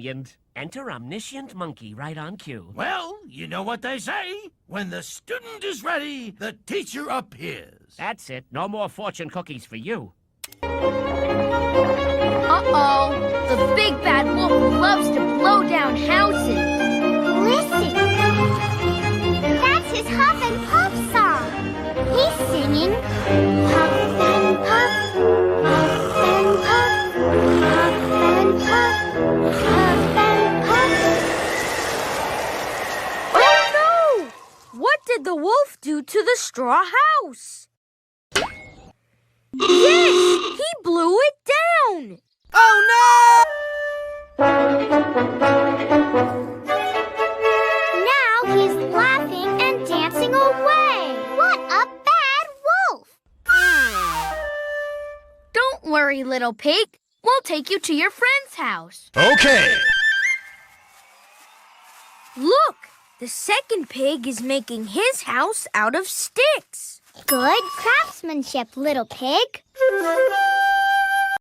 brilliant. Enter omniscient monkey right on cue. Well, you know what they say. When the student is ready, the teacher appears. That's it. No more fortune cookies for you. Uh-oh. The big bad wolf loves to blow down houses. Listen. That's his Huff and Puff song. He's singing Huff and Puff, Huff and Puff, Huff and Puff, Huff and Puff. Oh no! What did the wolf do to the straw house? Yes! He blew it down! Oh Now he's laughing and dancing away. What a bad wolf! Don't worry, little pig. We'll take you to your friend's house. Okay. Look! The second pig is making his house out of sticks. Good craftsmanship, little pig.